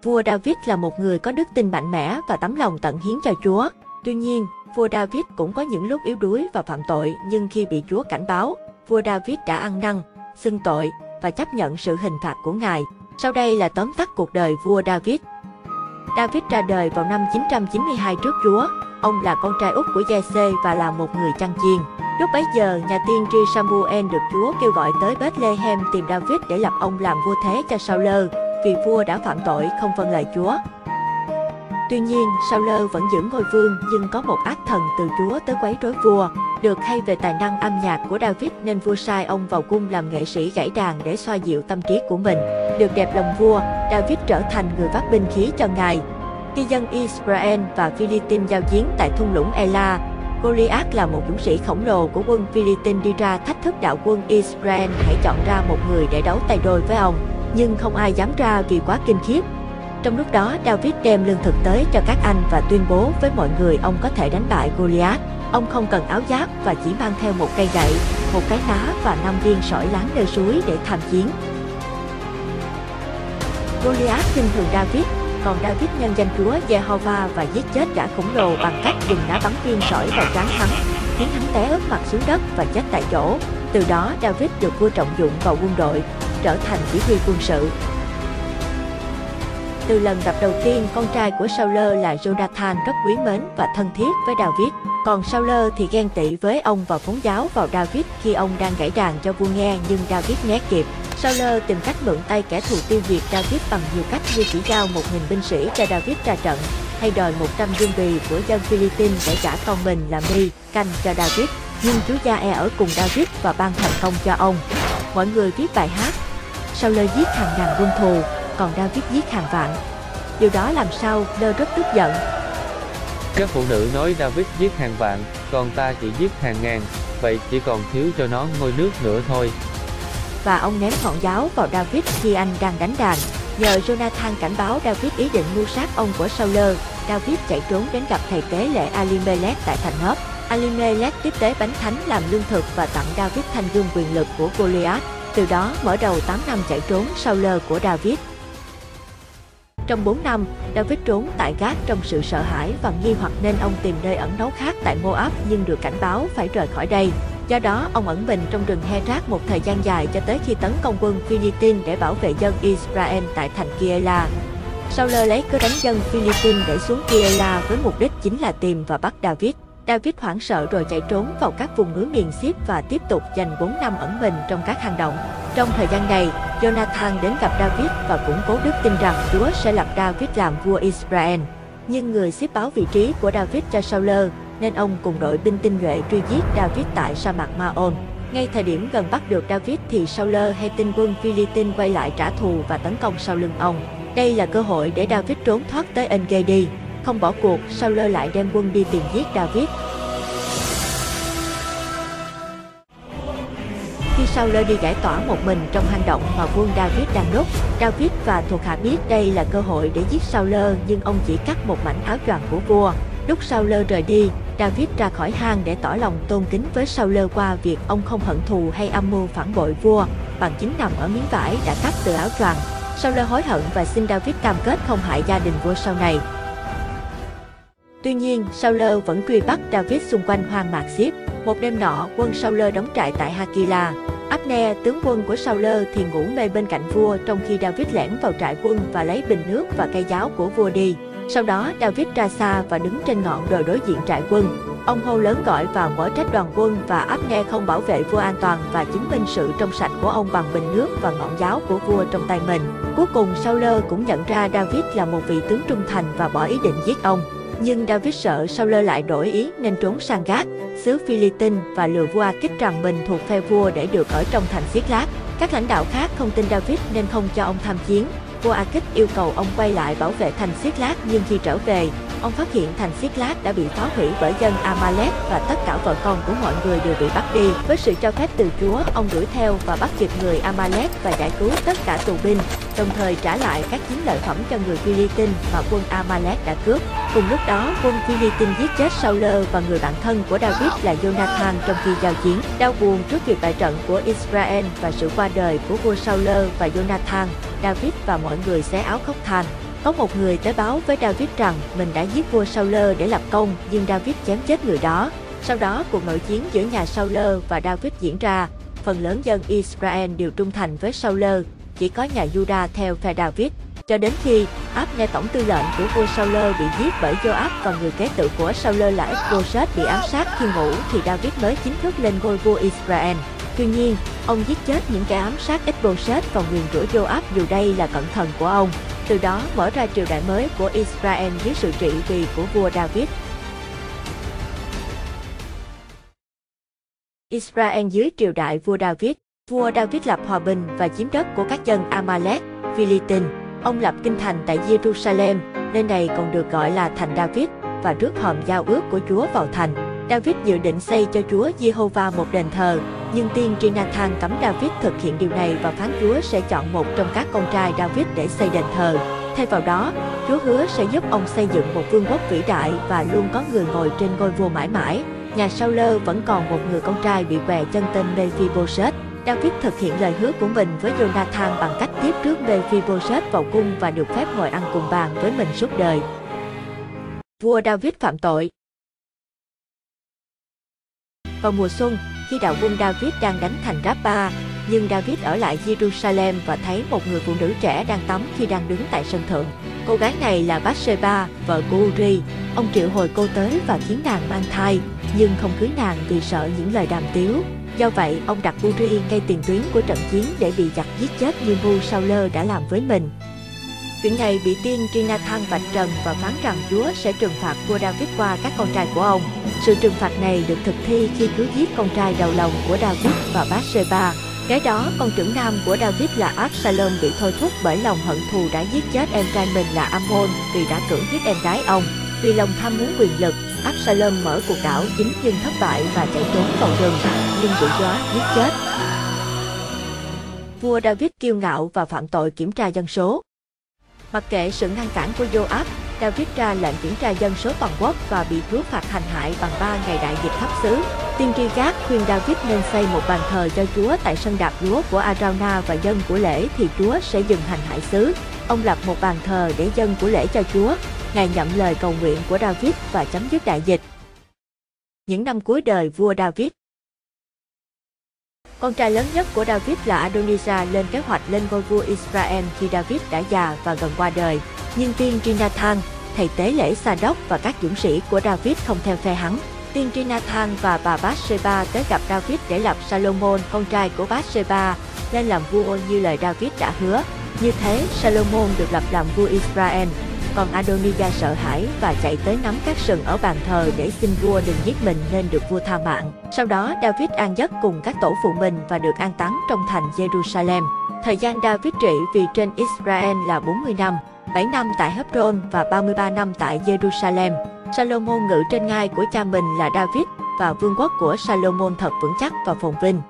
vua David là một người có đức tin mạnh mẽ và tấm lòng tận hiến cho Chúa. Tuy nhiên, vua David cũng có những lúc yếu đuối và phạm tội, nhưng khi bị Chúa cảnh báo, vua David đã ăn năn, xưng tội và chấp nhận sự hình phạt của Ngài. Sau đây là tóm tắt cuộc đời vua David. David ra đời vào năm 992 trước Chúa. Ông là con trai út của Giê-xê và là một người chăn chiên. Lúc bấy giờ, nhà tiên tri Samuel được Chúa kêu gọi tới Bethlehem tìm David để lập ông làm vua thế cho Saul, vì vua đã phạm tội không vâng lời Chúa. Tuy nhiên, Saul vẫn giữ ngôi vương, nhưng có một ác thần từ Chúa tới quấy rối vua. Được hay về tài năng âm nhạc của David nên vua sai ông vào cung làm nghệ sĩ gảy đàn để xoa dịu tâm trí của mình. Được đẹp lòng vua, David trở thành người vác binh khí cho Ngài. Khi dân Israel và Philippines giao chiến tại thung lũng Ela, Goliath là một dũng sĩ khổng lồ của quân Philippines đi ra thách thức đạo quân Israel hãy chọn ra một người để đấu tay đôi với ông. Nhưng không ai dám ra vì quá kinh khiếp. Trong lúc đó, David đem lương thực tới cho các anh và tuyên bố với mọi người ông có thể đánh bại Goliath. Ông không cần áo giáp và chỉ mang theo một cây gậy, một cái ná và 5 viên sỏi láng nơi suối để tham chiến. Goliath khinh thường David, còn David nhân danh Chúa Giê-hô-va và giết chết gã khổng lồ bằng cách dùng ná bắn viên sỏi vào trán hắn, khiến hắn té ướp mặt xuống đất và chết tại chỗ. Từ đó, David được vua trọng dụng vào quân đội, trở thành chỉ huy quân sự. Từ lần gặp đầu tiên, con trai của Saul là Jonathan rất quý mến và thân thiết với David. Còn Saul thì ghen tị với ông và phóng giáo vào David khi ông đang gảy đàn cho vua nghe, nhưng David né kịp. Saul tìm cách mượn tay kẻ thù tiêu diệt David bằng nhiều cách như chỉ giao 1.000 binh sĩ cho David ra trận, hay đòi 100 dương bì của dân Philippines để trả con mình là Mi-canh cho David. Nhưng Chúa Gia-e ở cùng David và ban thành công cho ông. Mọi người viết bài hát: Saul giết hàng ngàn quân thù, còn David giết hàng vạn. Điều đó làm Saul rất tức giận. Các phụ nữ nói David giết hàng vạn, còn ta chỉ giết hàng ngàn, vậy chỉ còn thiếu cho nó ngôi nước nữa thôi. Và ông ném ngọn giáo vào David khi anh đang đánh đàn. Nhờ Jonathan cảnh báo David ý định mưu sát ông của Saul, David chạy trốn đến gặp thầy tế lễ Alimelech tại thành Hớp. Alimelech tiếp tế bánh thánh làm lương thực và tặng David thanh gươm quyền lực của Goliath. Từ đó mở đầu 8 năm chạy trốn Saul của David. Trong 4 năm, David trốn tại Gát trong sự sợ hãi và nghi hoặc nên ông tìm nơi ẩn náu khác tại Moab, nhưng được cảnh báo phải rời khỏi đây. Do đó, ông ẩn mình trong rừng Herat một thời gian dài cho tới khi tấn công quân Philippines để bảo vệ dân Israel tại thành Kiela. Saul lấy cớ đánh dân Philippines để xuống Kiela với mục đích chính là tìm và bắt David. David hoảng sợ rồi chạy trốn vào các vùng núi miền Sip và tiếp tục dành 4 năm ẩn mình trong các hang động. Trong thời gian này, Jonathan đến gặp David và củng cố đức tin rằng Chúa sẽ lập David làm vua Israel. Nhưng người Sip báo vị trí của David cho Saul, nên ông cùng đội binh tinh nhuệ truy giết David tại sa mạc Ma-ôn. Ngay thời điểm gần bắt được David thì Saul hay tin quân Philippines quay lại trả thù và tấn công sau lưng ông. Đây là cơ hội để David trốn thoát tới En-gedi. Không bỏ cuộc, Saul lại đem quân đi tìm giết David. Khi Saul đi giải tỏa một mình trong hang động mà quân David đang núp, David và thuộc hạ biết đây là cơ hội để giết Saul, nhưng ông chỉ cắt một mảnh áo choàng của vua. Lúc Saul rời đi, David ra khỏi hang để tỏ lòng tôn kính với Saul qua việc ông không hận thù hay âm mưu phản bội vua, bằng chính nằm ở miếng vải đã cắt từ áo choàng. Saul hối hận và xin David cam kết không hại gia đình vua sau này. Tuy nhiên, Saul vẫn truy bắt David xung quanh hoang mạc Sip. Một đêm nọ, quân Saul đóng trại tại Hakila. Abner, tướng quân của Saul thì ngủ mê bên cạnh vua, trong khi David lẻn vào trại quân và lấy bình nước và cây giáo của vua đi. Sau đó, David ra xa và đứng trên ngọn đồi đối diện trại quân. Ông hô lớn gọi vào mỗi trách đoàn quân và Abner không bảo vệ vua an toàn và chứng minh sự trong sạch của ông bằng bình nước và ngọn giáo của vua trong tay mình. Cuối cùng, Saul cũng nhận ra David là một vị tướng trung thành và bỏ ý định giết ông. Nhưng David sợ Saul lại đổi ý nên trốn sang Gát, xứ Philippines và lừa vua A-kích rằng mình thuộc phe vua để được ở trong thành Xiết-lát. Các lãnh đạo khác không tin David nên không cho ông tham chiến. Vua A-kích yêu cầu ông quay lại bảo vệ thành Xiết-lát, nhưng khi trở về, ông phát hiện thành Xiết-lát đã bị phá hủy bởi dân Amalek và tất cả vợ con của mọi người đều bị bắt đi. Với sự cho phép từ Chúa, ông đuổi theo và bắt kịp người Amalek và giải cứu tất cả tù binh, đồng thời trả lại các chiến lợi phẩm cho người Philippines mà quân Amalek đã cướp. Cùng lúc đó, quân Philippines giết chết Saul và người bạn thân của David là Jonathan trong khi giao chiến. Đau buồn trước việc bại trận của Israel và sự qua đời của vua Saul và Jonathan, David và mọi người xé áo khóc than. Có một người tới báo với David rằng mình đã giết vua Saul để lập công, nhưng David chém chết người đó. Sau đó, cuộc nội chiến giữa nhà Saul và David diễn ra. Phần lớn dân Israel đều trung thành với Saul, chỉ có nhà Judah theo phe David. Cho đến khi Abner, tổng tư lệnh của vua Saul, bị giết bởi Joab và người kế tự của Saul là Eph-bô-sét bị ám sát khi ngủ, thì David mới chính thức lên ngôi vua Israel. Tuy nhiên, ông giết chết những kẻ ám sát Eph-bô-sét và nguyền rủa Joab dù đây là cận thần của ông. Từ đó mở ra triều đại mới của Israel dưới sự trị vì của vua David. Israel dưới triều đại vua David. Vua David lập hòa bình và chiếm đất của các dân Amalek, Philippines. Ông lập kinh thành tại Jerusalem, nơi này còn được gọi là thành David, và rước hòm giao ước của Chúa vào thành. David dự định xây cho Chúa Giê-hô-va một đền thờ, nhưng tiên tri Nathan cấm David thực hiện điều này và phán Chúa sẽ chọn một trong các con trai David để xây đền thờ. Thay vào đó, Chúa hứa sẽ giúp ông xây dựng một vương quốc vĩ đại và luôn có người ngồi trên ngôi vua mãi mãi. Nhà Saul vẫn còn một người con trai bị què chân tên Mephi-bô-sét. David thực hiện lời hứa của mình với Jonathan bằng cách tiếp rước Mephi-bô-sét vào cung và được phép ngồi ăn cùng bàn với mình suốt đời. Vua David phạm tội. Vào mùa xuân, khi đạo quân David đang đánh thành Rabba, nhưng David ở lại Jerusalem và thấy một người phụ nữ trẻ đang tắm khi đang đứng tại sân thượng. Cô gái này là Bathsheba, vợ của Uri. Ông triệu hồi cô tới và khiến nàng mang thai, nhưng không cưới nàng vì sợ những lời đàm tiếu. Do vậy, ông đặt Uri ngay tiền tuyến của trận chiến để bị giặc giết chết như vua Saul đã làm với mình. Chuyện này bị tiên tri Nathan vạch trần và phán rằng Chúa sẽ trừng phạt vua David qua các con trai của ông. Sự trừng phạt này được thực thi khi Chúa giết con trai đầu lòng của David và Bathsheba. Cái đó, con trưởng nam của David là Absalom bị thôi thúc bởi lòng hận thù đã giết chết em trai mình là Amnon vì đã cưỡng hiếp em gái ông. Vì lòng tham muốn quyền lực, Absalom mở cuộc đảo chính nhưng thất bại và chạy trốn vào rừng, nhưng bị Joab giết chết. Vua David kiêu ngạo và phạm tội kiểm tra dân số. Mặc kệ sự ngăn cản của Joab, David ra lệnh kiểm tra dân số toàn quốc và bị Chúa phạt hành hại bằng 3 ngày đại dịch khắp xứ. Tiên tri Gad khuyên David nên xây một bàn thờ cho Chúa tại sân đạp lúa của Araunah và dâng của lễ thì Chúa sẽ dừng hành hại xứ. Ông lập một bàn thờ để dâng của lễ cho Chúa. Ngài nhận lời cầu nguyện của David và chấm dứt đại dịch. Những năm cuối đời vua David. Con trai lớn nhất của David là Adonijah lên kế hoạch lên ngôi vua Israel khi David đã già và gần qua đời. Nhưng tiên tri Nathan, thầy tế lễ Sa-đốc và các dũng sĩ của David không theo phe hắn. Tiên tri Nathan và bà Bathsheba tới gặp David để lập Salomon, con trai của Bathsheba, lên làm vua như lời David đã hứa. Như thế, Salomon được lập làm vua Israel. Còn Adonijah sợ hãi và chạy tới nắm các sừng ở bàn thờ để xin vua đừng giết mình nên được vua tha mạng. Sau đó David an giấc cùng các tổ phụ mình và được an táng trong thành Jerusalem. Thời gian David trị vì trên Israel là 40 năm, 7 năm tại Hebron và 33 năm tại Jerusalem. Salomon ngự trên ngai của cha mình là David và vương quốc của Salomon thật vững chắc và phồn vinh.